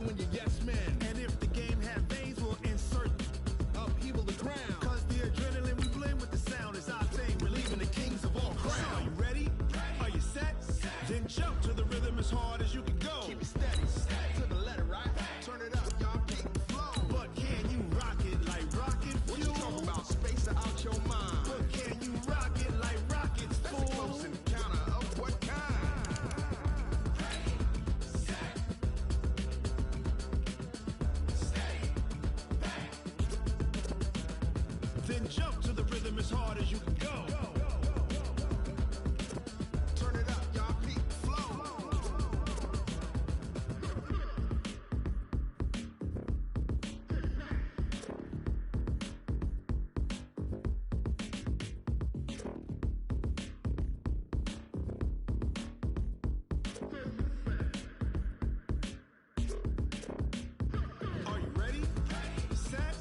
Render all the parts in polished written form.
When you yes man, and if the game have veins, we'll insert upheaval the ground. Cause the adrenaline we blend with the sound is our thing. We're leaving the kings of all crowns. Are you ready? Are you set? Then jump to the rhythm as hard as you can go. Keep it steady, to the letter, right? Turn it up, y'all keep the flow. But can you rock it like rocket fuel? What you talking about? Space out your mind. But can you rock it like rockets, fool? That's a close encounter of what kind? Then jump to the rhythm as hard as you can go. Turn it up, y'all peak flow. Are you ready? Set,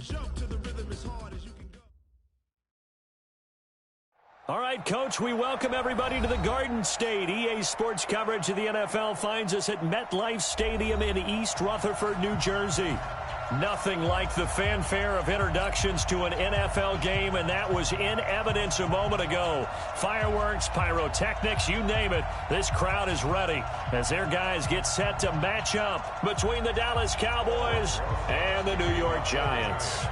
jump to the rhythm as hard as you can go. All right, Coach, we welcome everybody to the Garden State. EA Sports coverage of the NFL finds us at MetLife Stadium in East Rutherford, New Jersey. Nothing like the fanfare of introductions to an NFL game, and that was in evidence a moment ago. Fireworks, pyrotechnics, you name it. This crowd is ready as their guys get set to match up between the Dallas Cowboys and the New York Giants.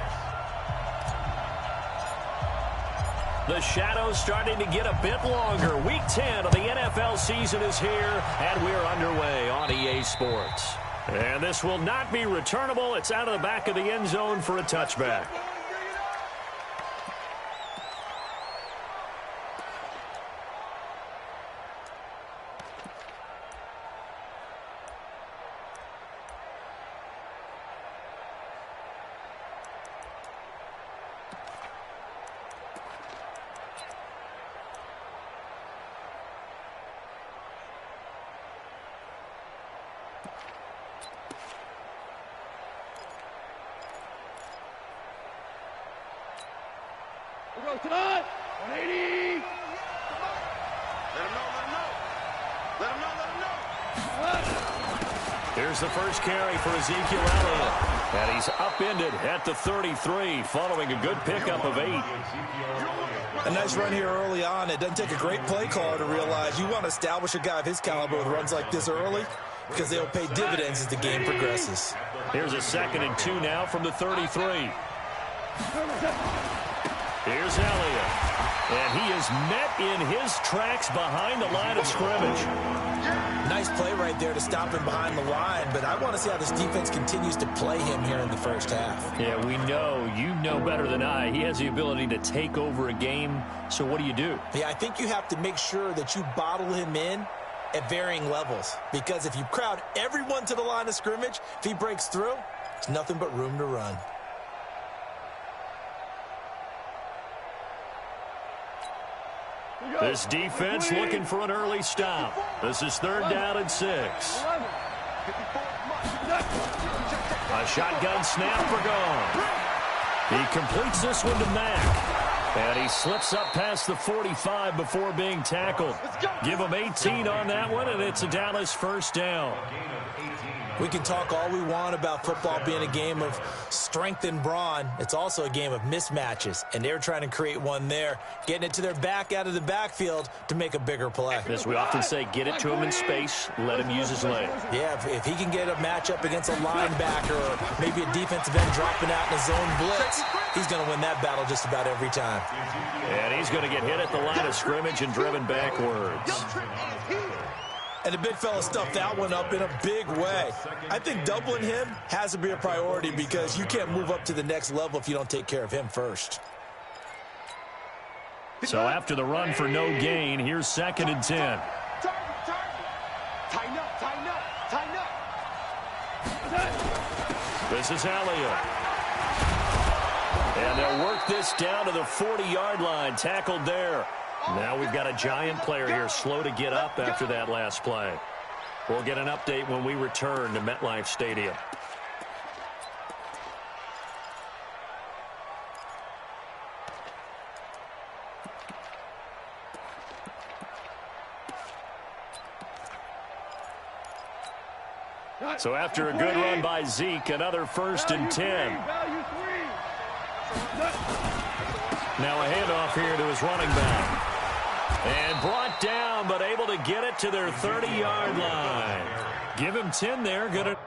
The shadow's starting to get a bit longer. Week 10 of the NFL season is here, and we're underway on EA Sports. And this will not be returnable. It's out of the back of the end zone for a touchback. Go, Todd! 180! Let him know. Here's the first carry for Ezekiel Elliott. And he's upended at the 33 following a good pickup of 8. A nice run here early on. It doesn't take a great play caller to realize you want to establish a guy of his caliber with runs like this early because they'll pay dividends as the game progresses. Here's a 2nd and 2 now from the 33. Here's Elliott. And he is met in his tracks behind the line of scrimmage. Nice play right there to stop him behind the line, but I want to see how this defense continues to play him here in the first half. Yeah, we know. You know better than I. He has the ability to take over a game. So what do you do? Yeah, I think you have to make sure that you bottle him in at varying levels, because if you crowd everyone to the line of scrimmage, if he breaks through, there's nothing but room to run. This defense looking for an early stop. This is 3rd down and 6. A shotgun snap for Gone. He completes this one to Mack. And he slips up past the 45 before being tackled. Give him 18 on that one, and it's a Dallas first down. We can talk all we want about football being a game of strength and brawn. It's also a game of mismatches, and they're trying to create one there, getting it to their back out of the backfield to make a bigger play. As we often say, get it to him in space, let him use his leg. Yeah, if he can get a matchup against a linebacker or maybe a defensive end dropping out in a zone blitz, he's going to win that battle just about every time. And he's going to get hit at the line of scrimmage and driven backwards. And the big fella stuffed that one up in a big way. I think doubling him has to be a priority because you can't move up to the next level if you don't take care of him first. So after the run for no gain, here's 2nd and 10. Tighten up, tighten up, tighten up. This is Elliott. And they'll work this down to the 40-yard line, tackled there. Now we've got a Giant player here slow to get up after that last play. We'll get an update when we return to MetLife Stadium. So after a good run by Zeke, another 1st and 10. Now a handoff here to his running back. And brought down, but able to get it to their 30-yard line. Give him 10 there. Good.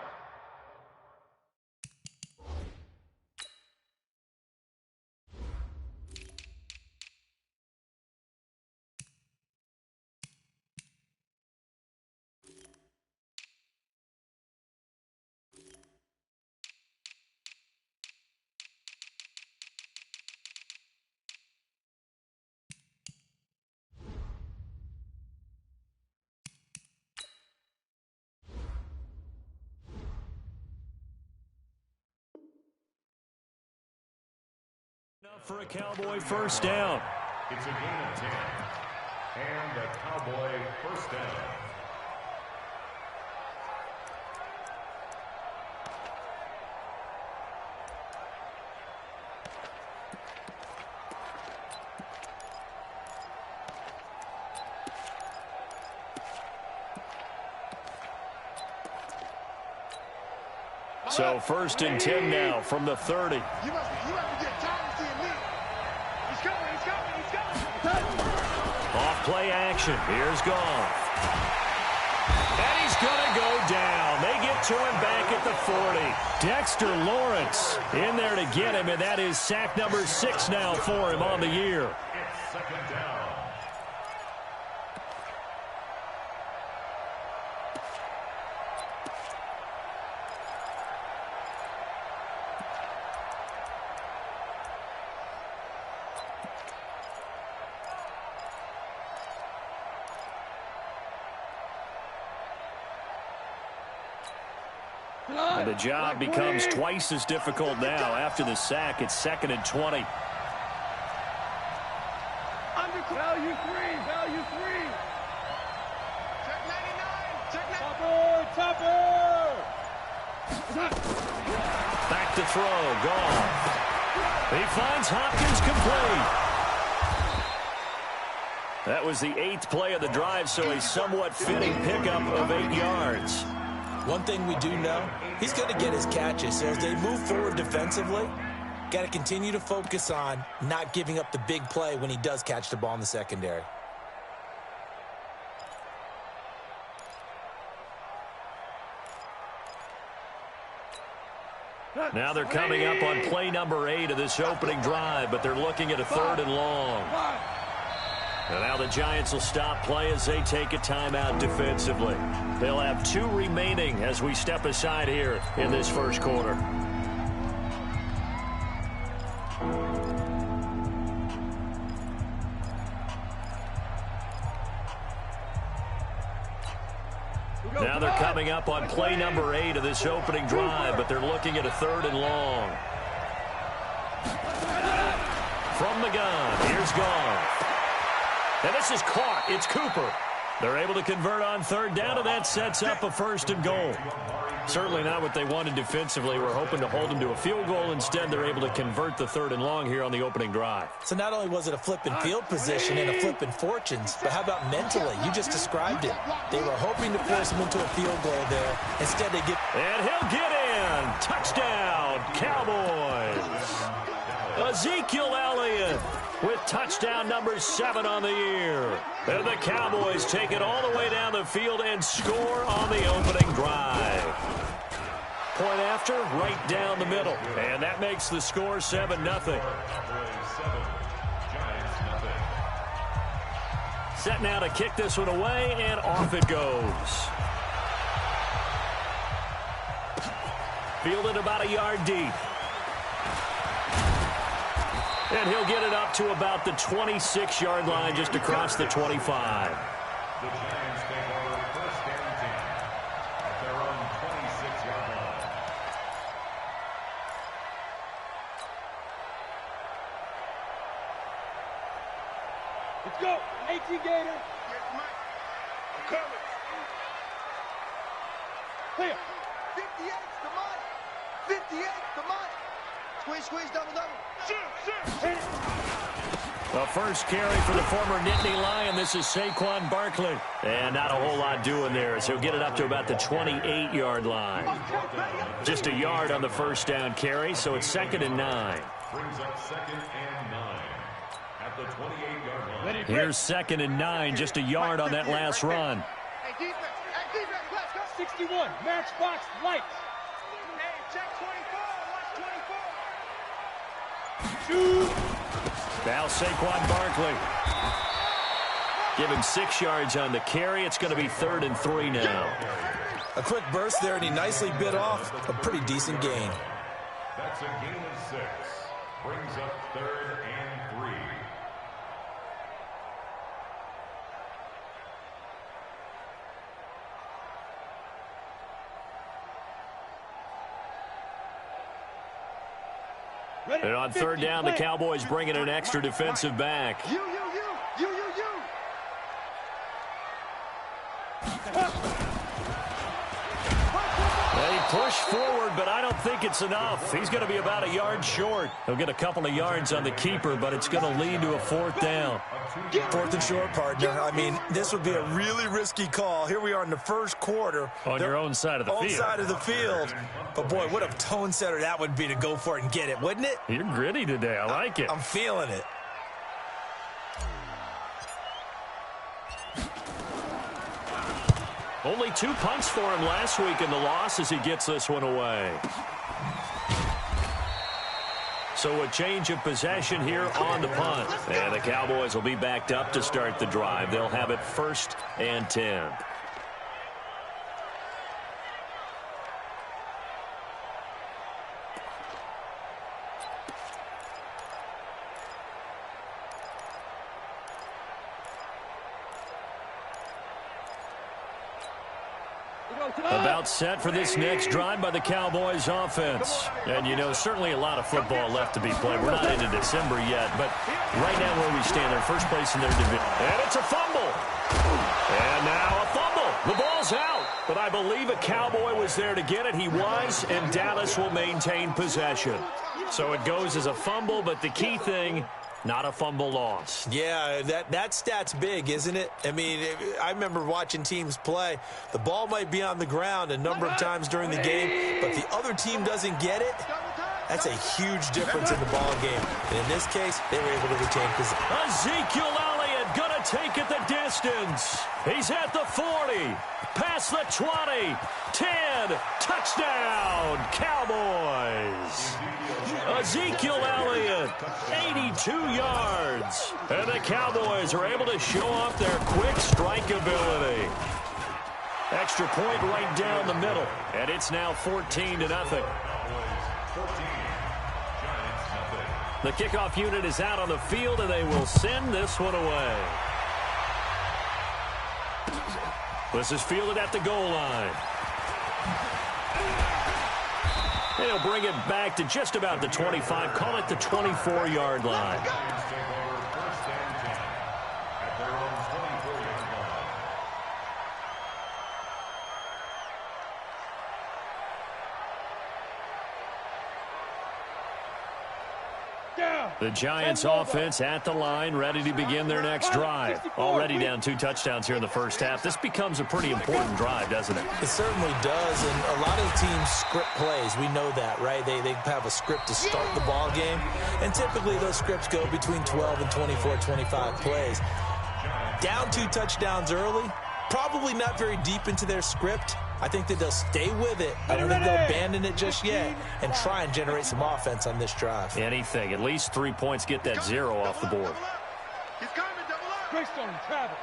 For a Cowboy 1st down. It's a gain of 10. And a Cowboy 1st down. So 1st and 10 now from the 30. You have to get time to see him. He's coming. Off play action. Here's Goff. And he's going to go down. They get to him back at the 40. Dexter Lawrence in there to get him, and that is sack number 6 now for him on the year. It's 2nd down. And the job becomes twice as difficult now. After the sack, it's 2nd and 20. Value 3. Check 99. Check 99. Topper. Back to throw. Goff. He finds Hopkins complete. That was the 8th play of the drive, so a somewhat fitting pickup of 8 yards. One thing we do know, he's going to get his catches. So as they move forward defensively, got to continue to focus on not giving up the big play when he does catch the ball in the secondary. Now they're coming up on play number 8 of this opening drive, but they're looking at a 3rd and long. And now the Giants will stop play as they take a timeout defensively. They'll have 2 remaining as we step aside here in this 1st quarter. Now they're coming up on play number 8 of this opening drive, but they're looking at a 3rd and long. From the gun, here's Goff. And this is caught. It's Cooper. They're able to convert on 3rd down, and that sets up a 1st and goal. Certainly not what they wanted defensively. We're hoping to hold them to a field goal. Instead, they're able to convert the 3rd and long here on the opening drive. So not only was it a flip in field position and a flip in fortunes, but how about mentally? You just described it. They were hoping to force him into a field goal there. Instead, they get... And he'll get in. Touchdown, Cowboys. Ezekiel Elliott with touchdown number 7 on the year. And the Cowboys take it all the way down the field and score on the opening drive. Point after, right down the middle. And that makes the score 7-0. Set now to kick this one away, and off it goes. Fielded about a yard deep. And he'll get it up to about the 26-yard line, just across the 25. The Giants take over 1st and 10 at their own 26-yard line. Let's go. 18 Gator. Here's Mike. I'm coming. Here. 58 to Mike. 58 to Mike. Squeeze, double. Shoot. The first carry for the former Nittany Lion. This is Saquon Barkley. And not a whole lot doing there, so he'll get it up to about the 28-yard line. Just a yard on the first down carry, so it's 2nd and 9. Brings up 2nd and 9 at the 28-yard line. Here's 2nd and 9, just a yard on that last run. Hey, defense, let's go. 61, matchbox lights. Hey, check 24, watch 24. Shoot. Now Saquon Barkley. Give him 6 yards on the carry. It's going to be 3rd and 3 now. A quick burst there, and he nicely bit off a pretty decent gain. That's a gain of 6. Brings up 3rd and 3. And on 3rd down, the Cowboys bring in an extra defensive back. You. They push forward, but I don't think it's enough. He's going to be about a yard short. He'll get a couple of yards on the keeper, but it's going to lead to a 4th down. 4th and short, partner. I mean, this would be a really risky call. Here we are in the first quarter. On your own side of the field. Own side of the field. But, boy, what a tone setter that would be to go for it and get it, wouldn't it? You're gritty today. I like it. I'm feeling it. Only 2 punts for him last week in the loss as he gets this one away. So a change of possession here on the punt. And the Cowboys will be backed up to start the drive. They'll have it 1st and 10. About set for this next drive by the Cowboys offense. And, you know, certainly a lot of football left to be played. We're not into December yet, but right now where we stand, they're first place in their division. And it's a fumble. And now a fumble. The ball's out. But I believe a Cowboy was there to get it. He was, and Dallas will maintain possession. So it goes as a fumble, but the key thing, not a fumble loss. Yeah, that stat's big, isn't it? I mean, I remember watching teams play. The ball might be on the ground a number of times during the game, but the other team doesn't get it. That's a huge difference in the ball game. And in this case, they were able to retain possession. Ezekiel Elliott going to take it the distance. He's at the 40, past the 20, 10, touchdown, Cowboys. Ezekiel Elliott, 82 yards. And the Cowboys are able to show off their quick strike ability. Extra point right down the middle. And it's now 14-0. The kickoff unit is out on the field, and they will send this one away. This is fielded at the goal line. They'll bring it back to just about the 25, call it the 24-yard line. The Giants offense at the line, ready to begin their next drive. Already down 2 touchdowns here in the first half. This becomes a pretty important drive, doesn't it? It certainly does, and a lot of teams script plays. We know that, right? They have a script to start the ball game, and typically those scripts go between 12 and 24, 25 plays. Down 2 touchdowns early, probably not very deep into their script. I think that they'll stay with it. I don't think they'll abandon it just yet and try and generate some offense on this drive. Anything. At least 3 points, get that 0 off the board. He's coming, double up. Greystone, travel.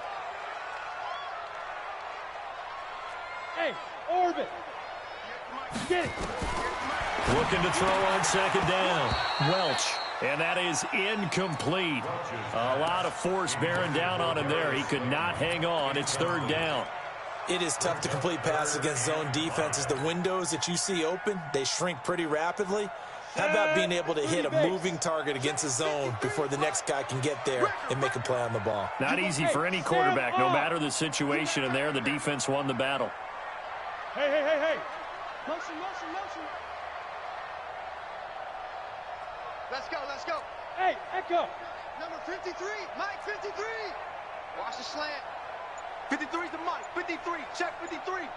Hey, orbit. Get it. Looking to throw on 2nd down. Welch. And that is incomplete. A lot of force bearing down on him there. He could not hang on. It's 3rd down. It is tough to complete passes against zone defenses. The windows that you see open, they shrink pretty rapidly. How about being able to hit a moving target against a zone before the next guy can get there and make a play on the ball? Not easy for any quarterback, no matter the situation. And there, the defense won the battle. Hey. Motion. Let's go. Hey, Echo. Number 53, Mike 53. Watch the slant. 53's the Mike. 53, check 53.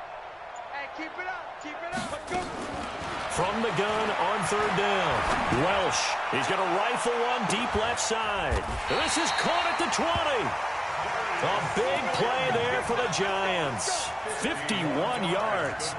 Hey, keep it up, let's go. From the gun on third down. Welsh, he's going to rifle one deep left side. This is caught at the 20. A big play there for the Giants. 51 yards.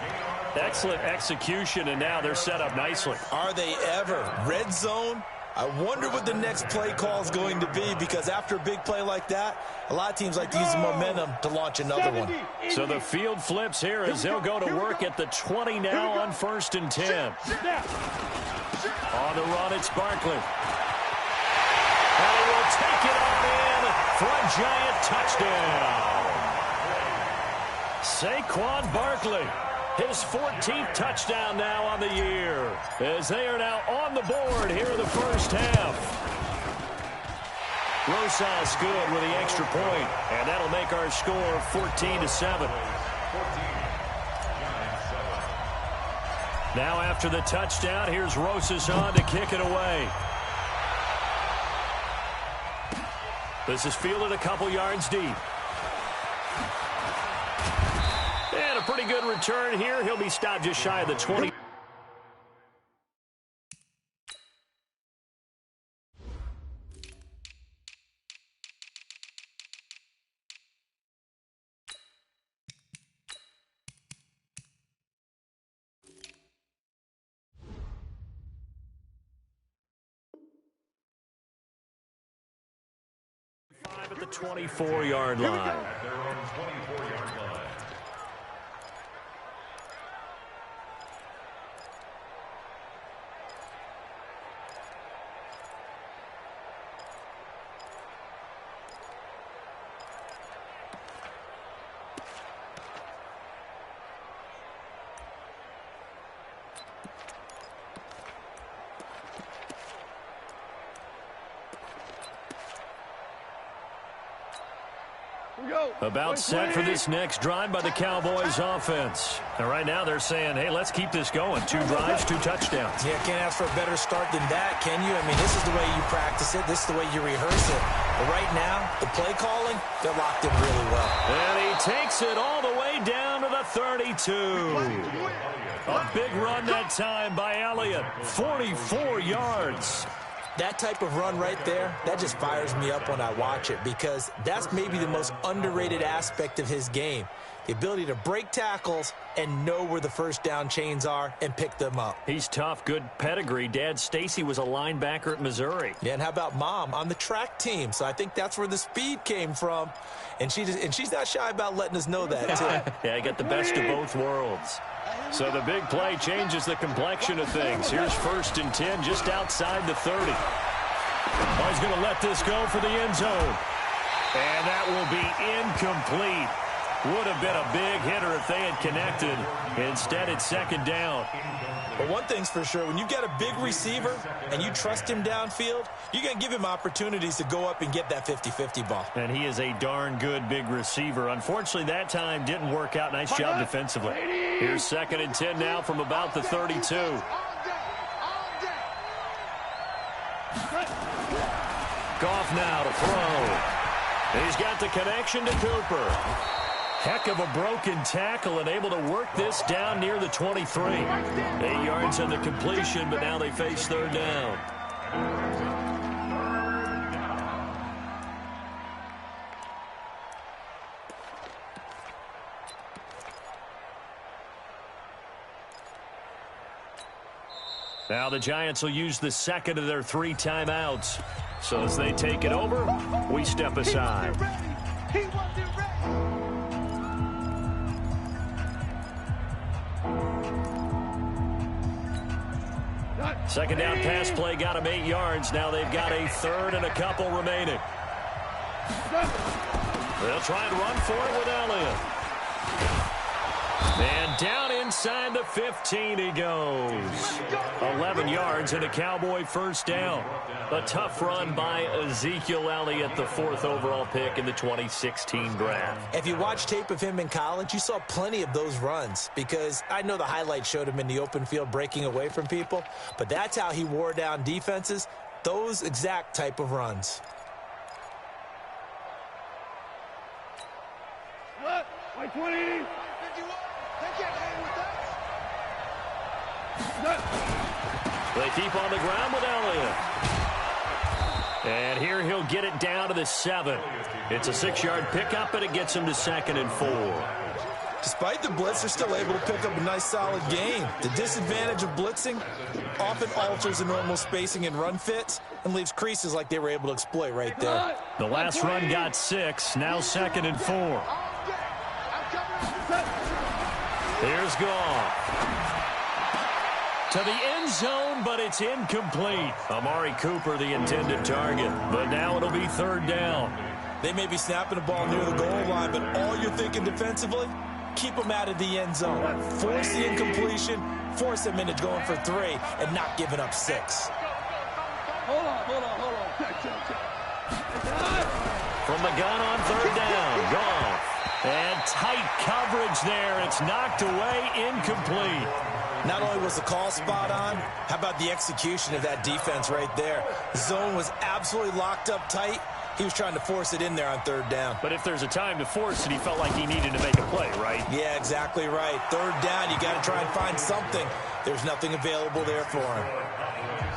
Excellent execution, and now they're set up nicely. Are they ever? Red zone? I wonder what the next play call is going to be, because after a big play like that, a lot of teams like to use the momentum to launch another one. So the field flips here as they'll go to work at the 20 now on 1st and 10. On the run, it's Barkley. And he will take it on in for a Giant touchdown. Saquon Barkley. His 14th touchdown now on the year, as they are now on the board here in the first half. Rosas good with the extra point, and that'll make our score 14-7. Now after the touchdown, here's Rosas on to kick it away. This is fielded a couple yards deep. And a pretty good return here. He'll be stopped just shy of the 20. At the 24-yard line. About set for this next drive by the Cowboys offense. And right now they're saying, hey, let's keep this going. 2 drives, 2 touchdowns. Yeah, can't ask for a better start than that, can you? I mean, this is the way you practice it. This is the way you rehearse it. But right now, the play calling, they're locked in really well. And he takes it all the way down to the 32. A big run that time by Elliott. 44 yards. That type of run right there, that just fires me up when I watch it, because that's maybe the most underrated aspect of his game. The ability to break tackles and know where the first down chains are and pick them up. He's tough, good pedigree. Dad, Stacy, was a linebacker at Missouri. Yeah, and how about Mom on the track team? So I think that's where the speed came from. And she's not shy about letting us know that, too. Yeah, I got the best of both worlds. So the big play changes the complexion of things. Here's 1st and 10 just outside the 30. Oh, he's going to let this go for the end zone. And that will be incomplete. Would have been a big hitter if they had connected. Instead, it's 2nd down. But one thing's for sure, when you've got a big receiver and you trust him downfield, you're going to give him opportunities to go up and get that 50-50 ball. And he is a darn good big receiver. Unfortunately, that time didn't work out. Nice job defensively. Here's 2nd and 10 now from about the 32. Goff now to throw. He's got the connection to Cooper. Heck of a broken tackle and able to work this down near the 23. 8 yards on the completion, but now they face 3rd down. Now the Giants will use the 2nd of their 3 timeouts. So as they take it over, we step aside. He wasn't ready. 2nd down pass play got him 8 yards. Now they've got a 3rd and a couple remaining. They'll try and run for it with Elliott. And down inside the 15 he goes. 11 yards and a Cowboy 1st down. A tough run by Ezekiel Elliott, the 4th overall pick in the 2016 draft. If you watch tape of him in college, you saw plenty of those runs, because I know the highlights showed him in the open field breaking away from people, but that's how he wore down defenses, those exact type of runs. White 20. 51. They can't hang with that. They keep on the ground with Elliott. And here he'll get it down to the 7. It's a 6-yard pickup, and it gets him to 2nd and 4. Despite the blitz, they're still able to pick up a nice, solid gain. The disadvantage of blitzing often alters the normal spacing and run fits and leaves creases like they were able to exploit right there. The last run got 6, now 2nd and 4. Here's Goff. To the end zone, but it's incomplete. Amari Cooper, the intended target, but now it'll be 3rd down. They may be snapping the ball near the goal line, but all you're thinking defensively, keep them out of the end zone. Force the incompletion, force them into going for 3, and not giving up 6. Hold on. From the gun on 3rd down, Goff. And tight coverage there. It's knocked away, incomplete. Not only was the call spot on, how about the execution of that defense right there? The zone was absolutely locked up tight. He was trying to force it in there on 3rd down. But if there's a time to force it, he felt like he needed to make a play, right? Yeah, exactly right. 3rd down, you got to try and find something. There's nothing available there for him.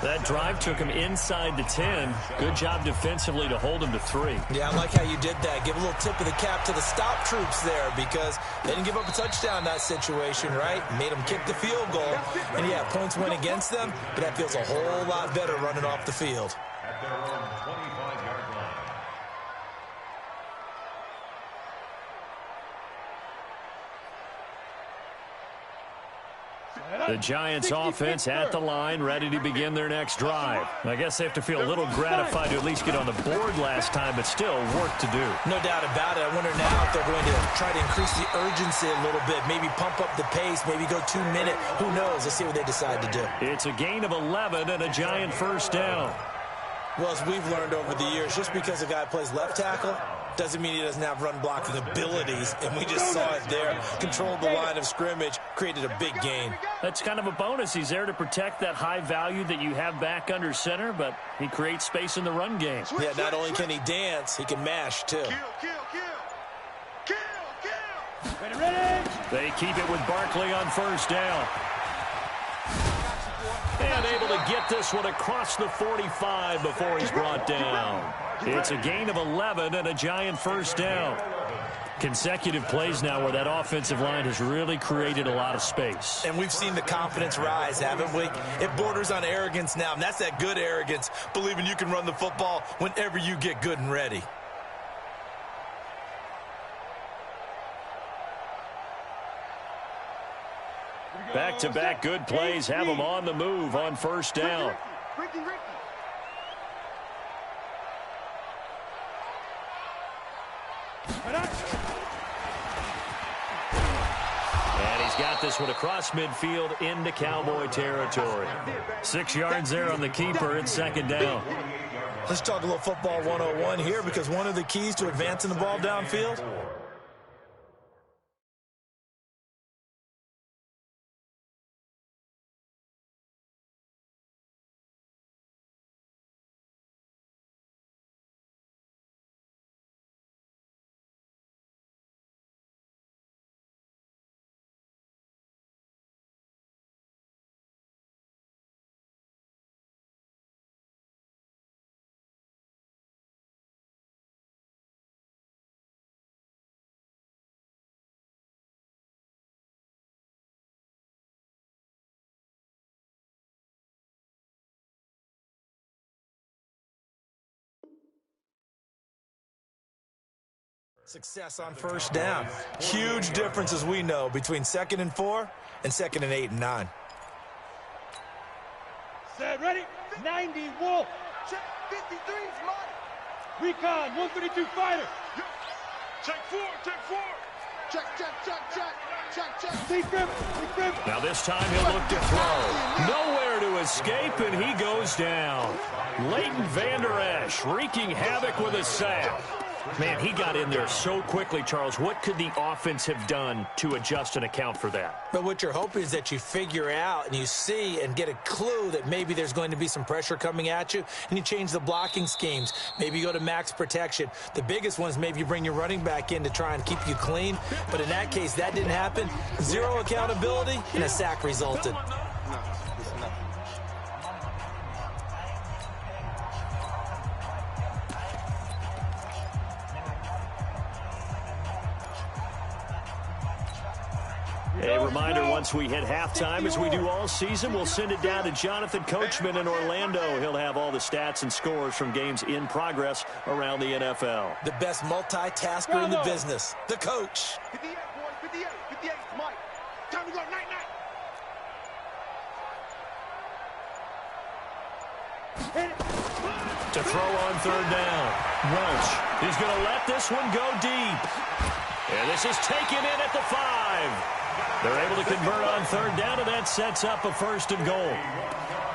That drive took him inside the 10. Good job defensively to hold him to 3. Yeah, I like how you did that. Give a little tip of the cap to the stop troops there because they didn't give up a touchdown in that situation, right? Made them kick the field goal. And, yeah, points went against them, but that feels a whole lot better running off the field. At their own 25-yard line. The Giants offense at the line, ready to begin their next drive. I guess they have to feel a little gratified to at least get on the board last time, but still work to do. No doubt about it. I wonder now if they're going to try to increase the urgency a little bit, maybe pump up the pace, maybe go 2-minute. Who knows? Let's see what they decide to do. It's a gain of 11 and a Giant 1st down. Well, as we've learned over the years, just because a guy plays left tackle doesn't mean he doesn't have run-blocking abilities, and we just saw it there. Controlled the line of scrimmage, created a big gain. That's kind of a bonus. He's there to protect that high value that you have back under center, but he creates space in the run game. Yeah, not only can he dance, he can mash, too. Kill. Ready. They keep it with Barkley on 1st down. And able to get this one across the 45 before he's brought down. It's a gain of 11 and a Giant 1st down. Consecutive plays now where that offensive line has really created a lot of space. And we've seen the confidence rise, haven't we? It borders on arrogance now, and that's that good arrogance, believing you can run the football whenever you get good and ready. Back-to-back good plays have them on the move on 1st down. Ricky. And he's got this one across midfield into Cowboy territory. 6 yards there on the keeper. It's 2nd down. Let's talk a little football 101 here because one of the keys to advancing the ball downfield, success on 1st down. Huge difference, as we know, between 2nd and 4 and 2nd and 8 and 9. Set, ready? 90 Wolf. Check 53 is mine. Recon 132 fighter. Check 4. Check. Deep grip. Now this time he'll look to throw. Nowhere to escape, and he goes down. Leighton Vander Esch wreaking havoc with a sack. Man, he got in there so quickly, Charles. What could the offense have done to adjust and account for that? But what you're hoping is that you figure out and you see and get a clue that maybe there's going to be some pressure coming at you, and you change the blocking schemes. Maybe you go to max protection. The biggest one is maybe you bring your running back in to try and keep you clean. But in that case, that didn't happen. Zero accountability, and a sack resulted. A reminder, once we hit halftime, as we do all season, we'll send it down to Jonathan Coachman in Orlando. He'll have all the stats and scores from games in progress around the NFL. The best multitasker in the business, the coach. 58, boys, 58, 58, Mike. Time to go, night-night. To throw on third down. Welch is going to let this one go deep. And this is taken in at the 5. They're able to convert on third down, and that sets up a first and goal.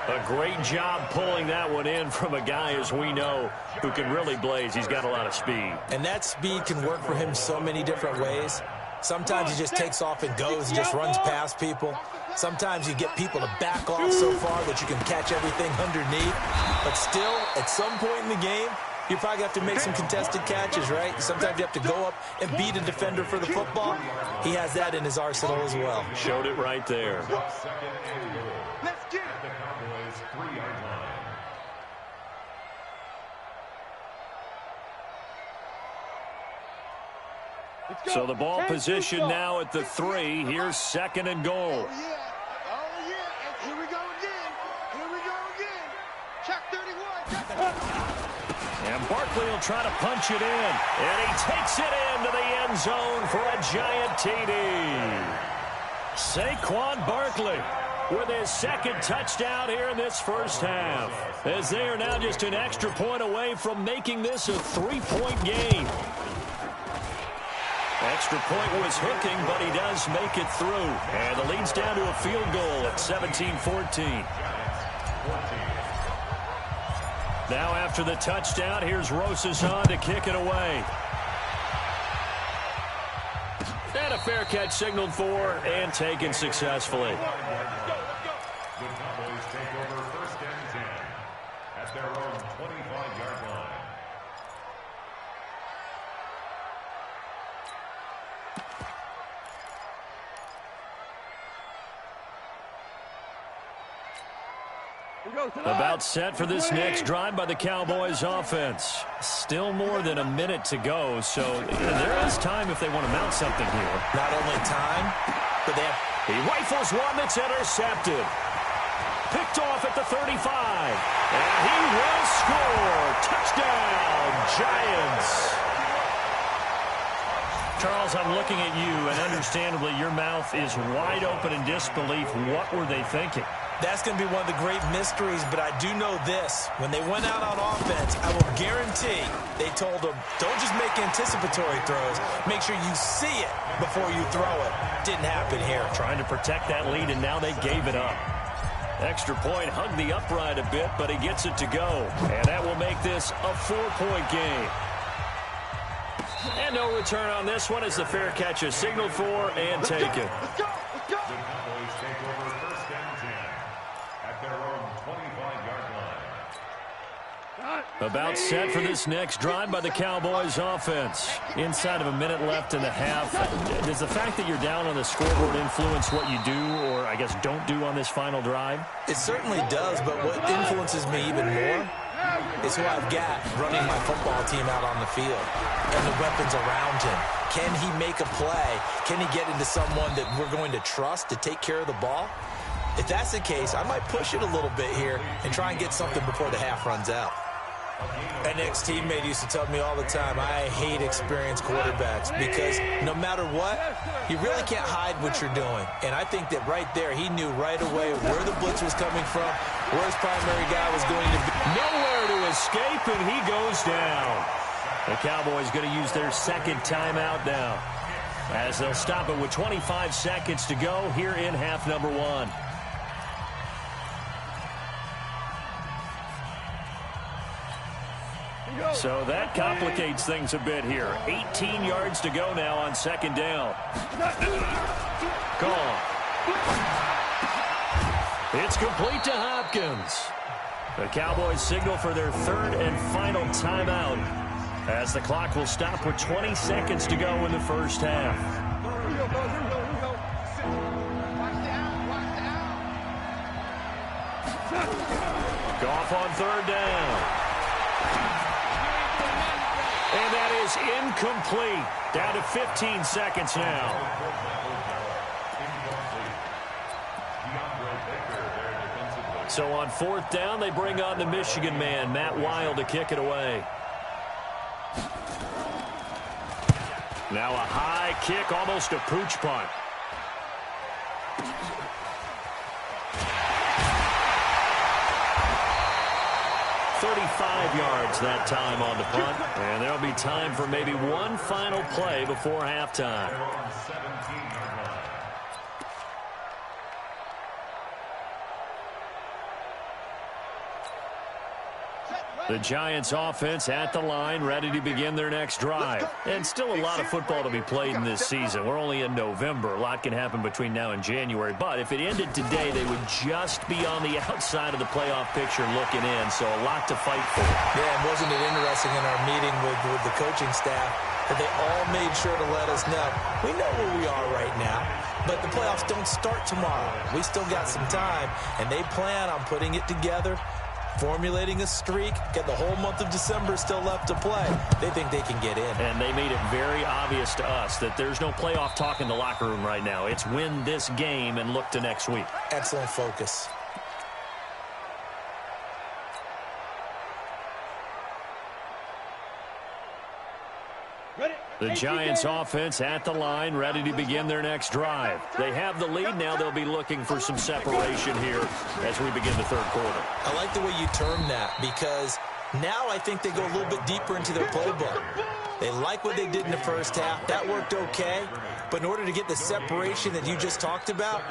A great job pulling that one in from a guy, as we know, who can really blaze. He's got a lot of speed. And that speed can work for him so many different ways. Sometimes he just takes off and goes and just runs past people. Sometimes you get people to back off so far that you can catch everything underneath. But still, at some point in the game, you probably have to make some contested catches, right? Sometimes you have to go up and beat a defender for the football. He has that in his arsenal as well. Showed it right there. Let's get it. The Cowboys' 3-yard line. So the ball position now at the 3. Here's second and goal. Oh, yeah. Oh, yeah. And here we go again. Here we go again. Check 31. And Barkley will try to punch it in. And he takes it into the end zone for a giant TD. Saquon Barkley with his second touchdown here in this first half, as they are now just an extra point away from making this a 3-point game. Extra point was hooking, but he does make it through. And the lead's down to a field goal at 17-14. Now after the touchdown, here's Rosas on to kick it away. And a fair catch signaled for and taken successfully. The Cowboys take over first and 10 at their own 25-yard line. About set for this next drive by the Cowboys offense. Still more than a minute to go, so there is time if they want to mount something here. Not only time, but he rifles one that's intercepted. Picked off at the 35. And he will score. Touchdown, Giants. Charles, I'm looking at you, and understandably your mouth is wide open in disbelief. What were they thinking? That's going to be one of the great mysteries, but I do know this. When they went out on offense, I will guarantee they told them, don't just make anticipatory throws. Make sure you see it before you throw it. Didn't happen here. Trying to protect that lead, and now they gave it up. Extra point, hugged the upright a bit, but he gets it to go. And that will make this a 4-point game. And no return on this one as the fair catch is signaled for and taken. Let's go. Let's go. The Cowboys take over first and 10 at their own 25-yard line. About set for this next drive by the Cowboys offense. Inside of a minute left in the half. Does the fact that you're down on the scoreboard influence what you do, or I guess don't do on this final drive? It certainly does, but what influences me even more is who I've got running my football team out on the field and the weapons around him. Can he make a play? Can he get into someone that we're going to trust to take care of the ball? If that's the case, I might push it a little bit here and try and get something before the half runs out. An ex-teammate used to tell me all the time, I hate experienced quarterbacks because no matter what, you really can't hide what you're doing. And I think that right there, he knew right away where the blitz was coming from, where his primary guy was going to be. Nowhere to escape, and he goes down. The Cowboys going to use their second timeout now, as they'll stop it with 25 seconds to go here in half number 1. So that complicates things a bit here. 18 yards to go now on second down. Gone. It's complete to Hopkins. The Cowboys signal for their third and final timeout as the clock will stop with 20 seconds to go in the first half. Goff on third down. And that is incomplete. Down to 15 seconds now. So on fourth down, they bring on the Michigan man, Matt Wild, to kick it away. Now a high kick, almost a pooch punt. Yards that time on the punt, and there'll be time for maybe one final play before halftime. The Giants offense at the line, ready to begin their next drive. And still a lot of football to be played in this season. We're only in November. A lot can happen between now and January. But if it ended today, they would just be on the outside of the playoff picture looking in. So a lot to fight for. Yeah, and wasn't it interesting in our meeting with the coaching staff that they all made sure to let us know, we know where we are right now, but the playoffs don't start tomorrow. We still got some time, and they plan on putting it together, formulating a streak, get the whole month of December still left to play. They think they can get in. And they made it very obvious to us that there's no playoff talk in the locker room right now. It's win this game and look to next week. Excellent focus. The Giants offense at the line, ready to begin their next drive. They have the lead now. They'll be looking for some separation here as we begin the third quarter. I like the way you term that, because now I think they go a little bit deeper into their playbook. They like what they did in the first half. That worked okay. But in order to get the separation that you just talked about,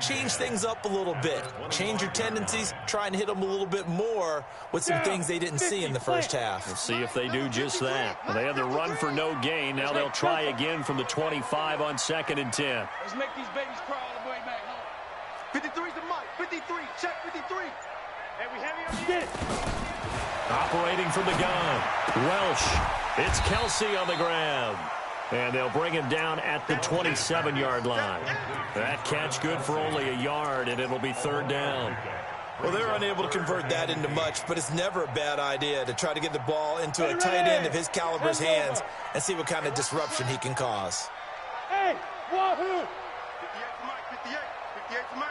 change things up a little bit. Change your tendencies. Try and hit them a little bit more with some things they didn't see in the first half. We'll see if they do just that. They had the run for no gain. Now they'll try again from the 25 on 2nd and 10. Let's make these babies crawl all the way back home. 53's the mic. 53. Check 53. And we heavy on get it. Operating from the gun, Welsh. It's Kelsey on the ground. And they'll bring him down at the 27-yard line. That catch good for only a yard, and it'll be third down. Well, they're unable to convert that into much, but it's never a bad idea to try to get the ball into a tight end of his caliber's hands and see what kind of disruption he can cause. Hey, wahoo! 58 to Mike, 58. 58 to Mike.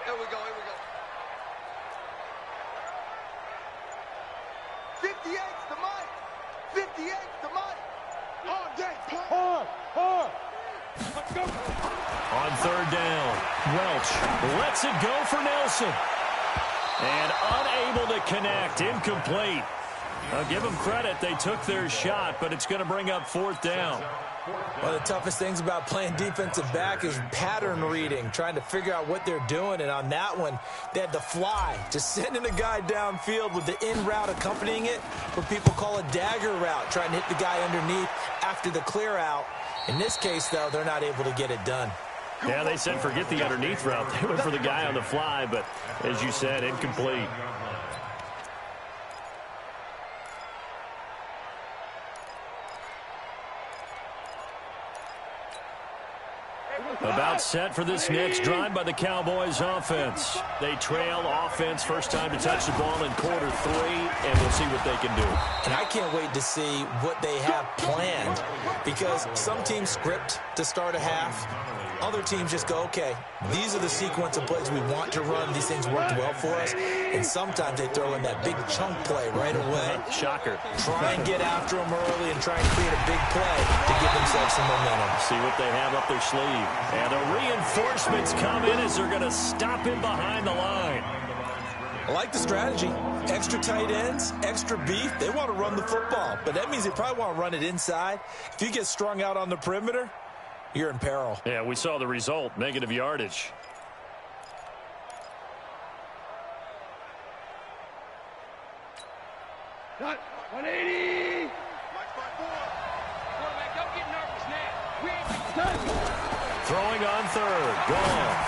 Here we go, here we go. 58 to Mike. 58 to Mike. Hard. Let's go. On third down, Welch lets it go for Nelson. And unable to connect, incomplete. I'll give them credit. They took their shot, but it's going to bring up fourth down. One of the toughest things about playing defensive back is pattern reading, trying to figure out what they're doing. And on that one, they had to fly, just sending a guy downfield with the in route accompanying it, what people call a dagger route, trying to hit the guy underneath after the clear out. In this case, though, they're not able to get it done. Yeah, they said forget the underneath route. They went for the guy on the fly, but as you said, incomplete. About set for this next drive by the Cowboys offense. They trail offense, first time to touch the ball in quarter 3, and we'll see what they can do. And I can't wait to see what they have planned, because some teams script to start a half. Other teams just go, okay, these are the sequence of plays we want to run. These things worked well for us. And sometimes they throw in that big chunk play right away. Shocker. Try and get after them early and try and create a big play to give themselves some momentum. See what they have up their sleeve. And the reinforcements come in as they're going to stop him behind the line. I like the strategy. Extra tight ends, extra beef. They want to run the football, but that means they probably want to run it inside. If you get strung out on the perimeter, you're in peril. Yeah, we saw the result, negative yardage. 180. Quarterback, don't get nervous now. Throwing on third. Gone.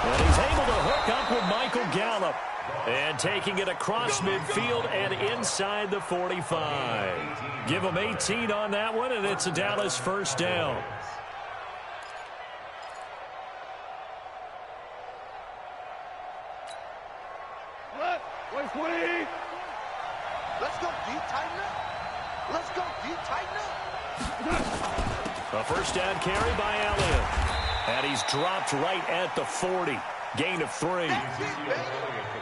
And he's able to hook up with Michael Gallup. And taking it across midfield and inside the 45. Give him 18 on that one, and it's a Dallas first down. Wait, 20. Let's go deep, tighten up. Let's go deep, tighten up. A first down carry by Elliott. And he's dropped right at the 40. Gain of 3.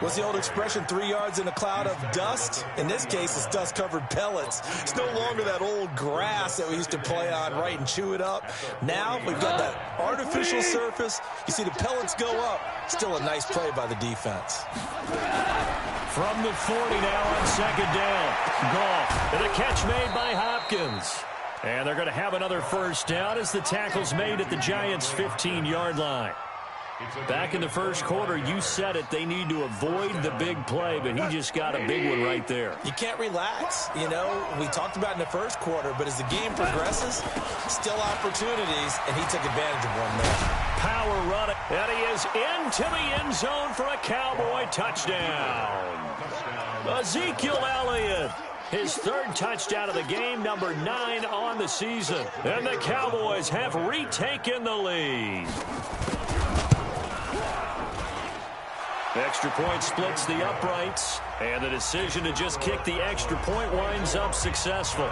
What's the old expression, 3 yards in a cloud of dust? In this case, it's dust-covered pellets. It's no longer that old grass that we used to play on, right, and chew it up. Now we've got that artificial surface. You see the pellets go up. Still a nice play by the defense. From the 40 now on second down. Goff. And a catch made by Hopkins. And they're going to have another first down as the tackle's made at the Giants' 15-yard line. Back in the first quarter, you said it, they need to avoid the big play, but he just got a big one right there. You can't relax. You know, we talked about in the first quarter, but as the game progresses, still opportunities, and he took advantage of one there. Power run, and he is into the end zone for a Cowboy touchdown. Ezekiel Elliott, his third touchdown of the game, number 9 on the season. And the Cowboys have retaken the lead. The extra point splits the uprights, and the decision to just kick the extra point winds up successful.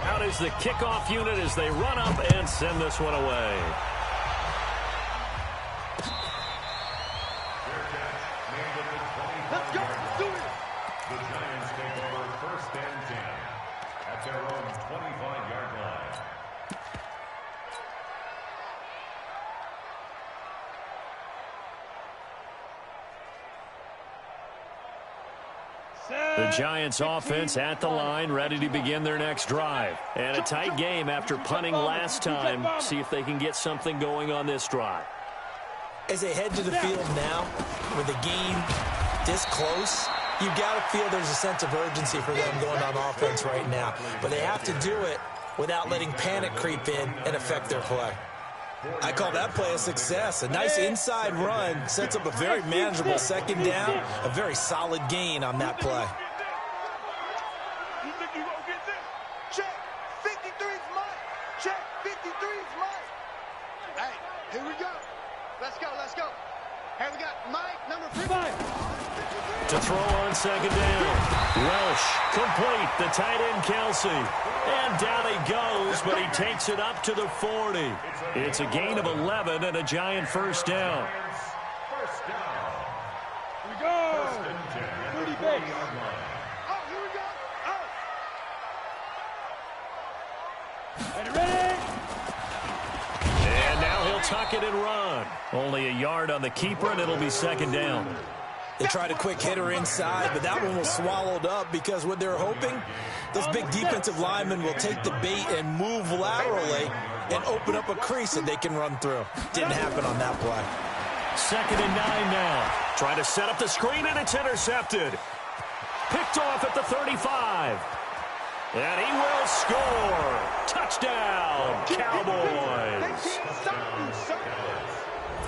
Out is the kickoff unit as they run up and send this one away. Let's go. Do it. The Giants take over first and 10 at their own 25-yard line. The Giants offense at the line, ready to begin their next drive. And a tight game after punting last time. See if they can get something going on this drive. As they head to the field now, with the game this close, you've got to feel there's a sense of urgency for them going on offense right now. But they have to do it without letting panic creep in and affect their play. I call that play a success. A nice inside run sets up a very manageable second down, a very solid gain on that play. You think you gonna get this? Check. 53's mine. Check. 53's mine. Hey, here we go. Let's go, let's go. Hey, we got Mike, number 3. To throw on second down. Welsh, complete. The tight end, Kelsey. And down he goes, but he takes it up to the 40. It's a gain of 11 and a Giant first down. First down. Here we go. First and 10 at the 30 base. 40-yard line. Oh, here we go. Oh. Ready? And now he'll tuck it and run. Only a yard on the keeper, and it'll be second down. They tried a quick hitter inside, but that one was swallowed up because what they're hoping, those big defensive linemen will take the bait and move laterally and open up a crease that they can run through. Didn't happen on that play. Second and 9 now. Trying to set up the screen, and it's intercepted. Picked off at the 35. And he will score. Touchdown, Cowboys.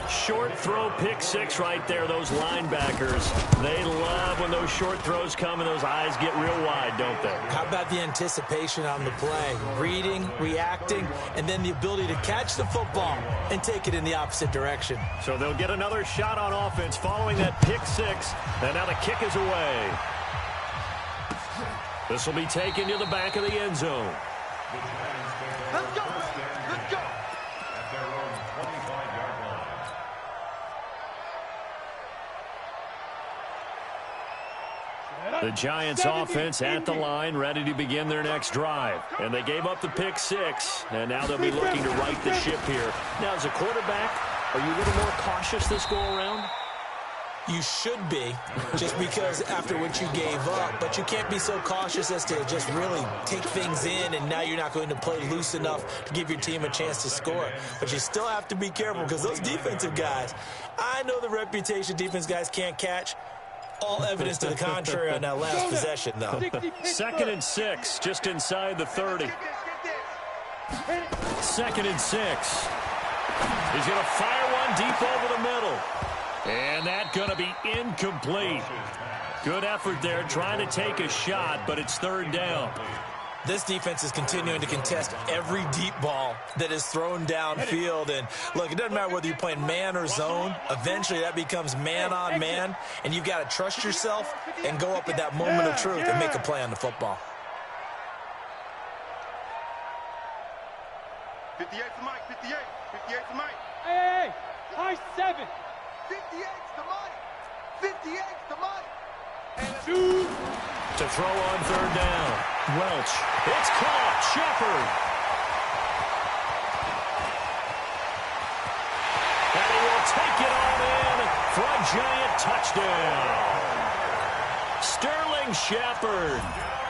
Short throw, pick 6 right there. Those linebackers, they love when those short throws come and those eyes get real wide, don't they? How about the anticipation on the play? Reading, reacting, and then the ability to catch the football and take it in the opposite direction. So they'll get another shot on offense following that pick 6. And now the kick is away. This will be taken to the back of the end zone. Let's go. Let's go. At their own 25-yard line. The Giants offense at the line, ready to begin their next drive. And they gave up the pick 6, and now they'll be looking to right the ship here. Now, as a quarterback, are you a little more cautious this go-around? You should be, just because after what you gave up, but you can't be so cautious as to just really take things in, and now you're not going to play loose enough to give your team a chance to score. But you still have to be careful because those defensive guys, I know the reputation defense guys can't catch. All evidence to the contrary on that last possession, though. 2nd and 6, just inside the 30. 2nd and 6. He's going to fire one deep over the middle. And that's going to be incomplete. Good effort there trying to take a shot, but it's 3rd down. This defense is continuing to contest every deep ball that is thrown downfield. And, look, it doesn't matter whether you're playing man or zone. Eventually that becomes man on man, and you've got to trust yourself and go up at that moment of truth and make a play on the football. 58 to Mike, 58. 58 to Mike. Hey, high 7. 58 to Mike. 58 to Mike. Two. To throw on 3rd down. Welch. It's caught. Shepard. And he will take it on in for a giant touchdown. Sterling Shepard.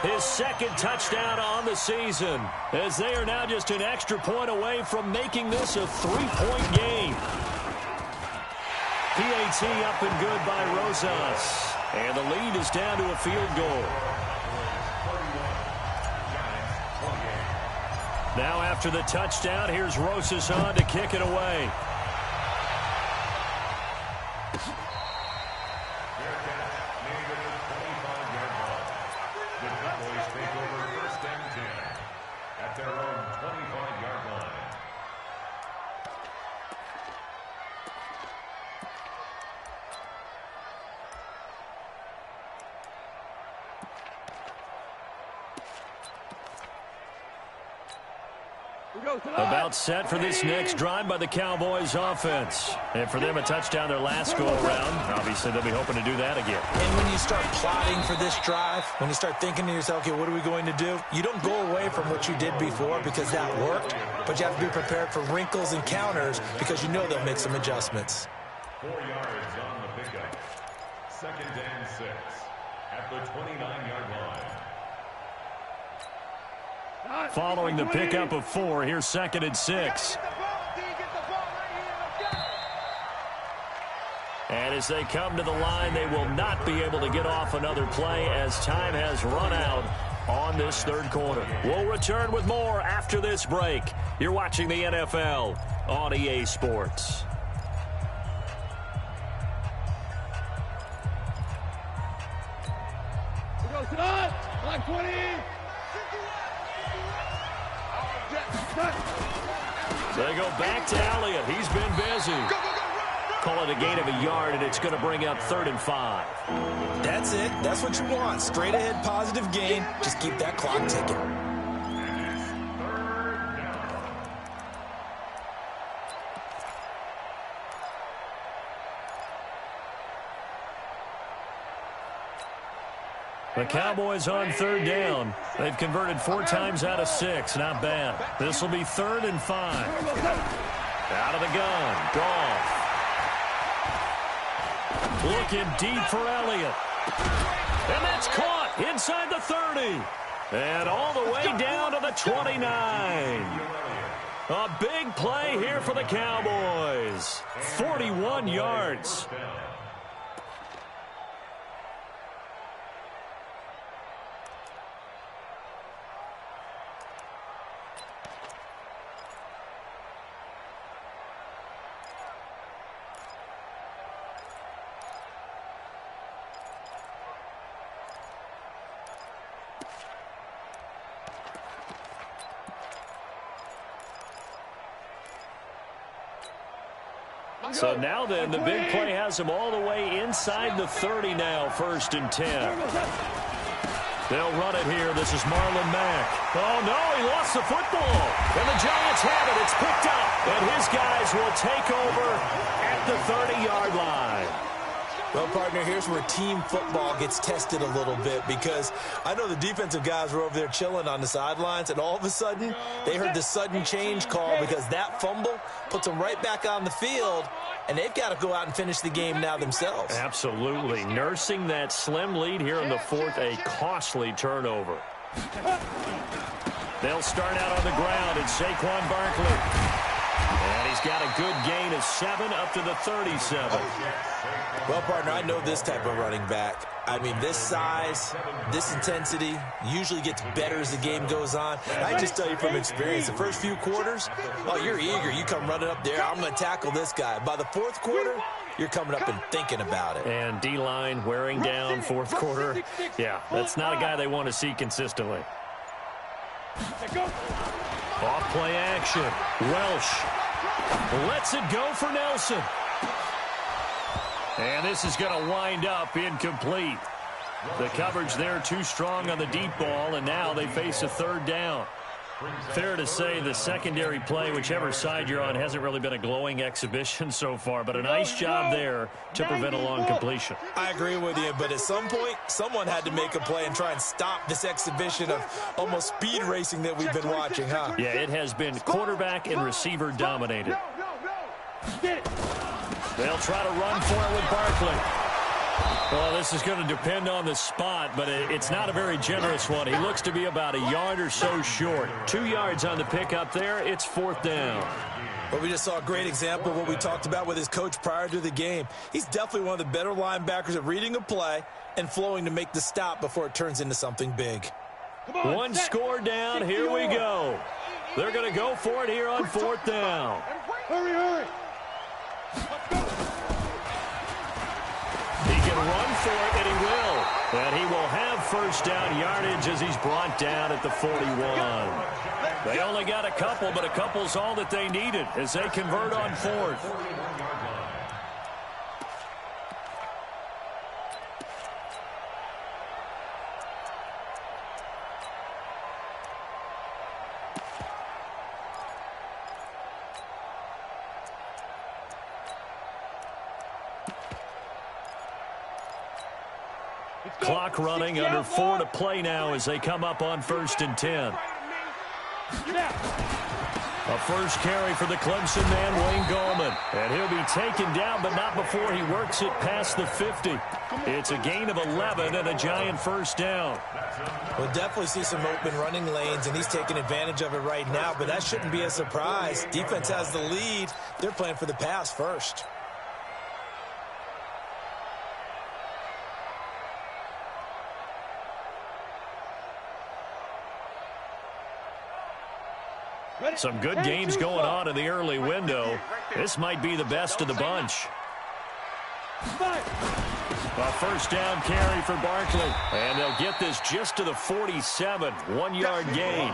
His 2nd touchdown on the season, as they are now just an extra point away from making this a 3-point game. PAT up and good by Rosas. And the lead is down to a field goal. Now after the touchdown, here's Rosas on to kick it away. At their own 25-yard line. About set for this next drive by the Cowboys offense. And for them, a touchdown their last go-around. Obviously, they'll be hoping to do that again. And when you start plotting for this drive, when you start thinking to yourself, okay, what are we going to do? You don't go away from what you did before because that worked, but you have to be prepared for wrinkles and counters because you know they'll make some adjustments. 4 yards on the pickup. 2nd and 6 at the 29-yard line. Following the pickup of 4, here's 2nd and 6. And as they come to the line, they will not be able to get off another play as time has run out on this 3rd quarter. We'll return with more after this break. You're watching the NFL on EA Sports. Like 20. They go back to Elliott. He's been busy. Call it a gain of a yard, and it's going to bring up 3rd and 5. That's it. That's what you want. Straight ahead, positive gain. Just keep that clock ticking. The Cowboys on 3rd down. They've converted 4 times out of 6. Not bad. This will be 3rd and 5. Out of the gun. Goff. Looking deep for Elliott. And that's caught inside the 30. And all the way down to the 29. A big play here for the Cowboys. 41 yards. So now then, the big play has them all the way inside the 30 now, 1st and 10. They'll run it here. This is Marlon Mack. Oh, no, he lost the football. And the Giants have it. It's picked up. And his guys will take over at the 30-yard line. Well, partner, here's where team football gets tested a little bit because I know the defensive guys were over there chilling on the sidelines, and all of a sudden they heard the sudden change call because that fumble puts them right back on the field, and they've got to go out and finish the game now themselves. Absolutely. Nursing that slim lead here in the 4th, a costly turnover. They'll start out on the ground, and Saquon Barkley. And he's got a good gain of 7 up to the 37. Well, partner, I know this type of running back. I mean, this size, this intensity usually gets better as the game goes on. And I just tell you from experience, the first few quarters, oh, you're eager. You come running up there, I'm going to tackle this guy. By the fourth quarter, you're coming up and thinking about it. And D-line wearing down fourth quarter. Yeah, that's not a guy they want to see consistently. Off play action. Welsh lets it go for Nelson. And this is going to wind up incomplete. The coverage there too strong on the deep ball, and now they face a third down. Fair to say the secondary play, whichever side you're on, hasn't really been a glowing exhibition so far, but a nice job there to prevent a long completion. I agree with you, but at some point, someone had to make a play and try and stop this exhibition of almost speed racing that we've been watching, huh? Yeah, it has been quarterback and receiver dominated. They'll try to run for it with Barkley. Well, this is going to depend on the spot, but it's not a very generous one. He looks to be about a yard or so short. 2 yards on the pickup there. It's fourth down. But we just saw a great example of what we talked about with his coach prior to the game. He's definitely one of the better linebackers at reading a play and flowing to make the stop before it turns into something big. One score down. Here we go. They're going to go for it here on fourth down. Hurry. He can run for it, and he will. And he will have first down yardage as he's brought down at the 41. They only got a couple, but a couple's all that they needed as they convert on fourth. Clock running, under 4 to play now as they come up on 1st and 10. A first carry for the Clemson man, Wayne Gallman. And he'll be taken down, but not before he works it past the 50. It's a gain of 11 and a giant first down. We'll definitely see some open running lanes, and he's taking advantage of it right now, but that shouldn't be a surprise. Defense has the lead. They're playing for the pass first. Some good games going on in the early window. This might be the best of the bunch. A first down carry for Barkley. And they'll get this just to the 47. 1 yard gain.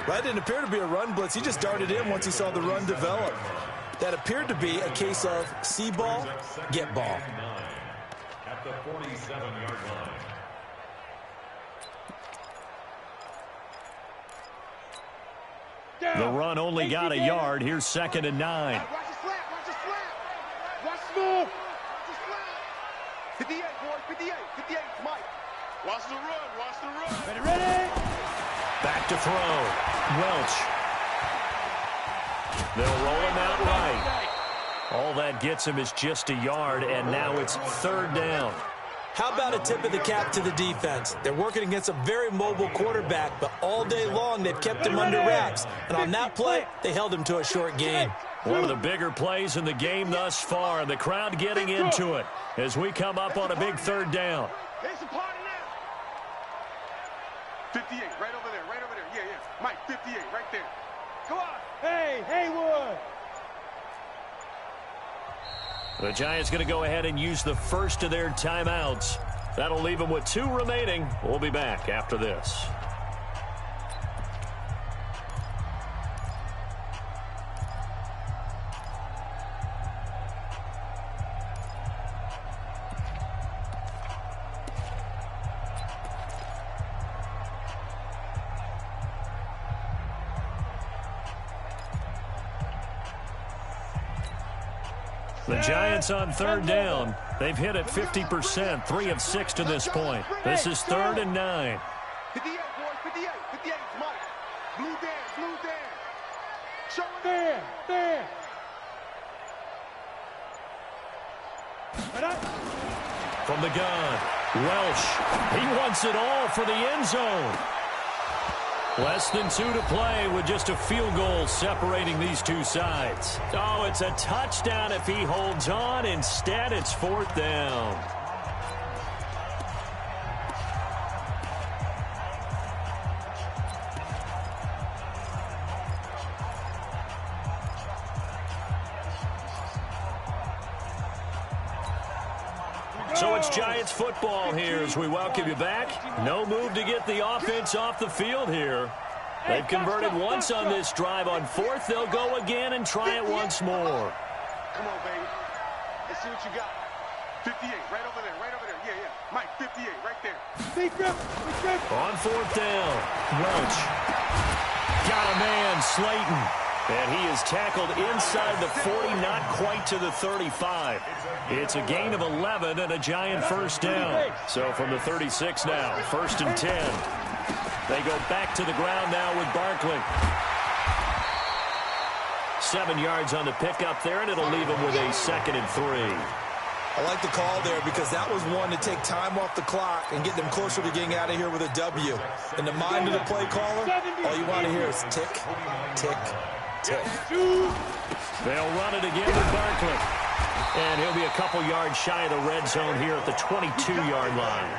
That didn't appear to be a run blitz. He just darted in once he saw the run develop. That appeared to be a case of see ball, get ball. At the 47-yard line. The run only got a yard. Here's 2nd and 9. Watch the slap. Watch move. 58, boys. 58, Mike. Watch the run. Ready. Back to throw. Welch. They'll roll him out right. All that gets him is just a yard, and now it's 3rd down. How about a tip of the cap to the defense? They're working against a very mobile quarterback, but all day long they've kept him under wraps. And on that play, they held him to a short gain. One of the bigger plays in the game thus far, and the crowd getting into it as we come up on a big 3rd down. It's a party now. 58, right over there. Yeah. Mike, 58, right there. Come on. Hey, Haywood. The Giants going to go ahead and use the first of their timeouts. That'll leave them with 2 remaining. We'll be back after this. The Giants on 3rd down. They've hit it 50%, 3 of 6 to this point. This is 3rd and 9. 58, boys. 58, Mike. Blue down. Show it There. From the gun, Welsh. He wants it all for the end zone. Less than 2 to play with just a field goal separating these two sides. Oh, it's a touchdown if he holds on. Instead, it's 4th down. So it's Giants football here as we welcome you back. No move to get the offense off the field here. They've converted once on this drive. On 4th, they'll go again and try it once more. Come on, baby. Let's see what you got. 58, right over there, right over there. Yeah, yeah. Mike, 58, right there. On 4th down, Roach. Got a man, Slayton. And he is tackled inside the 40, not quite to the 35. It's a gain of 11 and a Giant first down. So from the 36 now, 1st and 10. They go back to the ground now with Barkley. 7 yards on the pickup there, and it'll leave him with a 2nd and 3. I like the call there because that was one to take time off the clock and get them closer to getting out of here with a W. In the mind of the play caller, all you want to hear is tick, tick, tick. They'll run it again with Barkley. And he'll be a couple yards shy of the red zone here at the 22-yard line.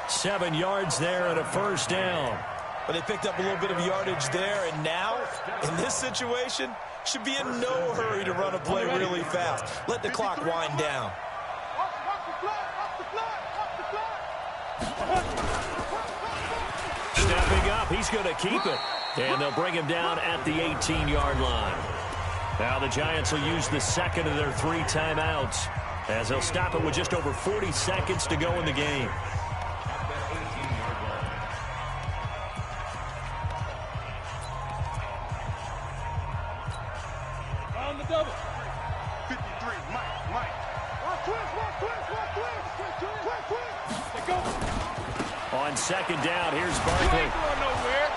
7 yards there and a first down. But they picked up a little bit of yardage there, and now, in this situation, should be in no hurry to run a play really fast. Let the clock wind down. Stepping up, he's going to keep it. And they'll bring him down at the 18-yard line. Now the Giants will use the 2nd of their 3 timeouts as they'll stop it with just over 40 seconds to go in the game. On the double. 53, Mike. They go. On 2nd down, here's Barkley. Ain't going nowhere.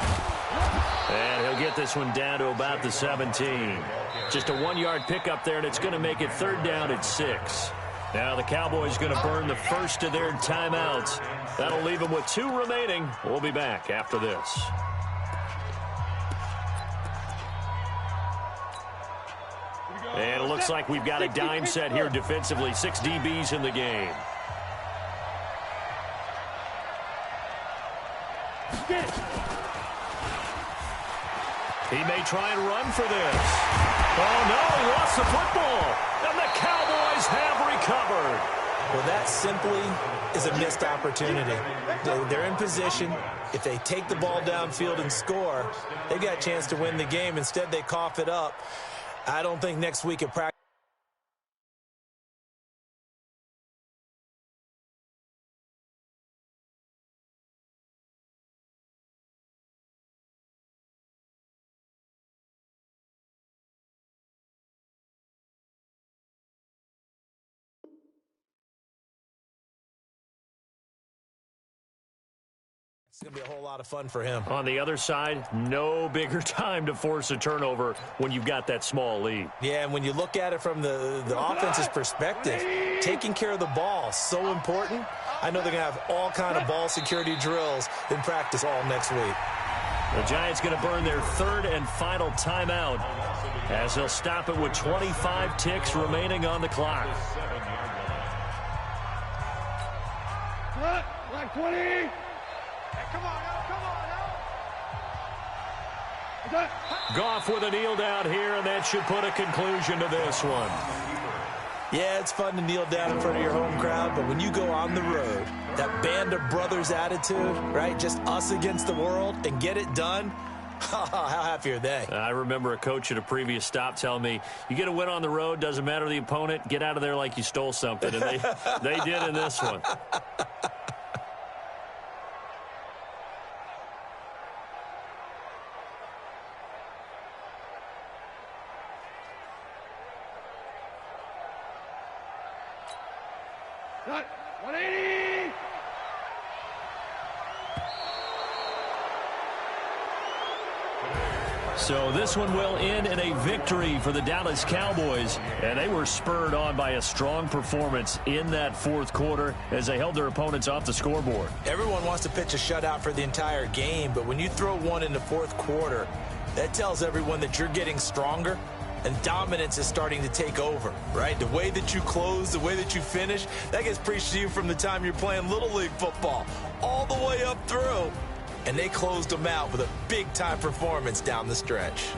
And he'll get this one down to about the 17. Just a 1-yard pickup there, and it's going to make it 3rd down at 6. Now the Cowboys going to burn the first of their timeouts. That'll leave them with 2 remaining. We'll be back after this. And it looks like we've got a dime set here defensively. 6 DBs in the game. He may try and run for this. Oh, no, he lost the football. And the Cowboys have recovered. Well, that simply is a missed opportunity. They're in position. If they take the ball downfield and score, they've got a chance to win the game. Instead, they cough it up. I don't think next week at practice. It's going to be a whole lot of fun for him. On the other side, no bigger time to force a turnover when you've got that small lead. Yeah, and when you look at it from the offense's perspective, taking care of the ball is so important. I know they're going to have all kind of ball security drills in practice all next week. The Giants going to burn their 3rd and final timeout as they'll stop it with 25 ticks remaining on the clock. Like 20. Come on now. Goff with a kneel down here, and that should put a conclusion to this one. Yeah, it's fun to kneel down in front of your home crowd, but when you go on the road, that band of brothers attitude, right, just us against the world, and get it done, how happy are they? I remember a coach at a previous stop telling me, you get a win on the road, doesn't matter the opponent, get out of there like you stole something, and they did in this one. Cut. 180. So this one will end in a victory for the Dallas Cowboys, and they were spurred on by a strong performance in that fourth quarter as they held their opponents off the scoreboard. Everyone wants to pitch a shutout for the entire game, but when you throw one in the fourth quarter, that tells everyone that you're getting stronger and dominance is starting to take over, right? The way that you close, the way that you finish, that gets preached to you from the time you're playing Little League football all the way up through. And they closed them out with a big-time performance down the stretch.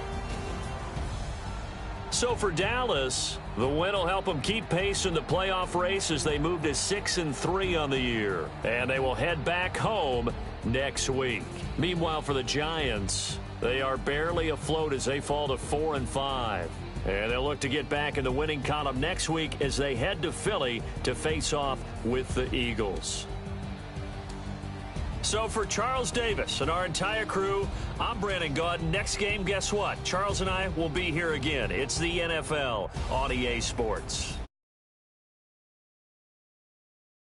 So for Dallas, the win will help them keep pace in the playoff race as they move to 6-3 on the year. And they will head back home next week. Meanwhile, for the Giants, they are barely afloat as they fall to 4-5. And they'll look to get back in the winning column next week as they head to Philly to face off with the Eagles. So for Charles Davis and our entire crew, I'm Brandon Gaudin. Next game, guess what? Charles and I will be here again. It's the NFL on EA Sports.